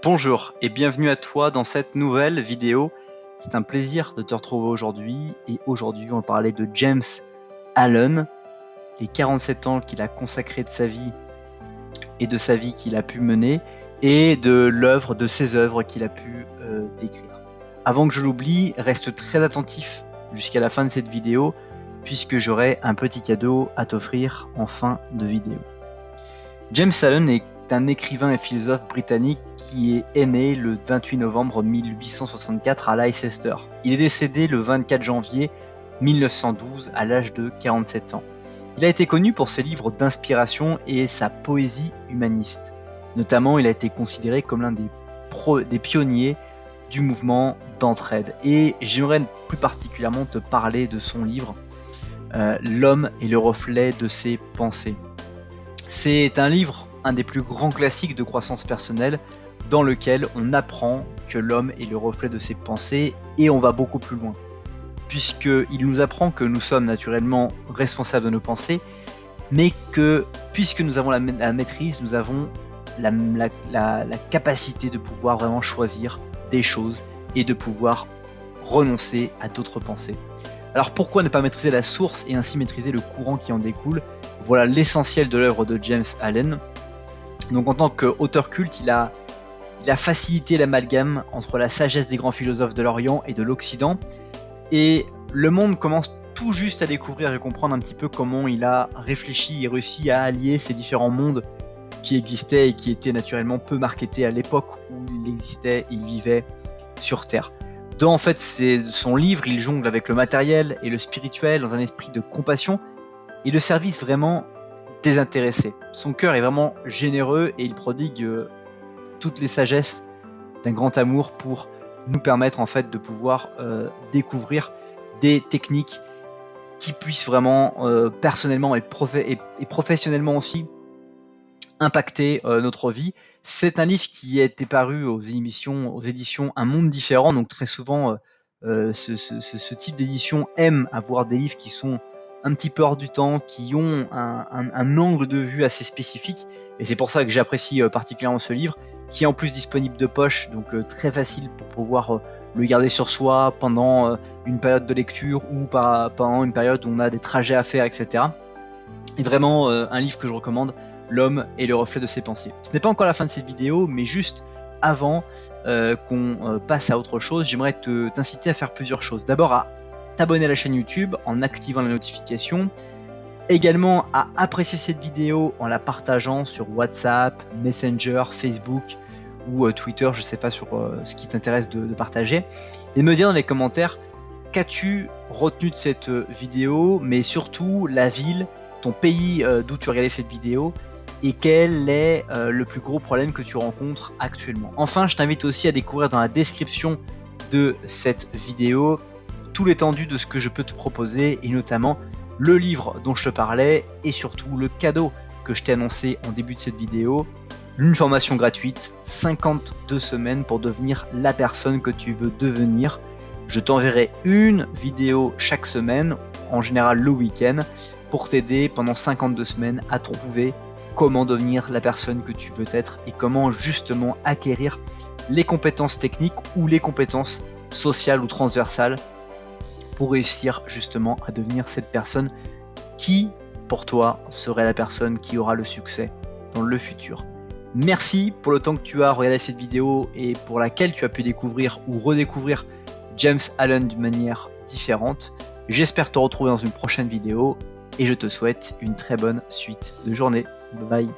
Bonjour et bienvenue à toi dans cette nouvelle vidéo. C'est un plaisir de te retrouver aujourd'hui et aujourd'hui on va parler de James Allen, les 47 ans qu'il a consacré de sa vie et de sa vie qu'il a pu mener et de ses œuvres qu'il a pu décrire. Avant que je l'oublie, reste très attentif jusqu'à la fin de cette vidéo puisque j'aurai un petit cadeau à t'offrir en fin de vidéo. James Allen est un écrivain et philosophe britannique qui est né le 28 novembre 1864 à Leicester. Il est décédé le 24 janvier 1912 à l'âge de 47 ans. Il a été connu pour ses livres d'inspiration et sa poésie humaniste. Notamment, il a été considéré comme l'un des pionniers du mouvement d'entraide. Et j'aimerais plus particulièrement te parler de son livre L'homme est le reflet de ses pensées. C'est un livre, un des plus grands classiques de croissance personnelle, dans lequel on apprend que l'homme est le reflet de ses pensées et on va beaucoup plus loin. Puisqu'il nous apprend que nous sommes naturellement responsables de nos pensées, mais que puisque nous avons la maîtrise, nous avons la capacité de pouvoir vraiment choisir des choses et de pouvoir renoncer à d'autres pensées. Alors pourquoi ne pas maîtriser la source et ainsi maîtriser le courant qui en découle? Voilà l'essentiel de l'œuvre de James Allen. Donc en tant qu'auteur culte, il a facilité l'amalgame entre la sagesse des grands philosophes de l'Orient et de l'Occident. Et le monde commence tout juste à découvrir et comprendre un petit peu comment il a réfléchi et réussi à allier ces différents mondes qui existaient et qui étaient naturellement peu marketés à l'époque où il existait, il vivait sur Terre. Dans en fait son livre, il jongle avec le matériel et le spirituel dans un esprit de compassion et de service vraiment désintéressé. Son cœur est vraiment généreux et il prodigue toutes les sagesses d'un grand amour pour nous permettre en fait de pouvoir découvrir des techniques qui puissent vraiment personnellement et professionnellement aussi impacter notre vie. C'est un livre qui a été paru aux éditions Un Monde Différent, donc très souvent ce type d'édition aime avoir des livres qui sont un petit peu hors du temps, qui ont un angle de vue assez spécifique, et c'est pour ça que j'apprécie particulièrement ce livre, qui est en plus disponible de poche, donc très facile pour pouvoir le garder sur soi pendant une période de lecture ou pendant une période où on a des trajets à faire, etc. Et vraiment un livre que je recommande, L'homme est le reflet de ses pensées. Ce n'est pas encore la fin de cette vidéo, mais juste avant qu'on passe à autre chose, j'aimerais t'inciter à faire plusieurs choses. D'abord à t'abonner à la chaîne YouTube en activant la notification, également à apprécier cette vidéo en la partageant sur WhatsApp, Messenger, Facebook ou Twitter, je ne sais pas sur ce qui t'intéresse de partager, et me dire dans les commentaires qu'as-tu retenu de cette vidéo, mais surtout la ville, ton pays d'où tu regardais cette vidéo, et quel est le plus gros problème que tu rencontres actuellement. Enfin, je t'invite aussi à découvrir dans la description de cette vidéo tout l'étendue de ce que je peux te proposer, et notamment le livre dont je te parlais, et surtout le cadeau que je t'ai annoncé en début de cette vidéo, une formation gratuite, 52 semaines pour devenir la personne que tu veux devenir. Je t'enverrai une vidéo chaque semaine, en général le week-end, pour t'aider pendant 52 semaines à trouver comment devenir la personne que tu veux être et comment justement acquérir les compétences techniques ou les compétences sociales ou transversales pour réussir justement à devenir cette personne qui, pour toi, serait la personne qui aura le succès dans le futur. Merci pour le temps que tu as regardé cette vidéo et pour laquelle tu as pu découvrir ou redécouvrir James Allen d'une manière différente. J'espère te retrouver dans une prochaine vidéo et je te souhaite une très bonne suite de journée. Bye bye.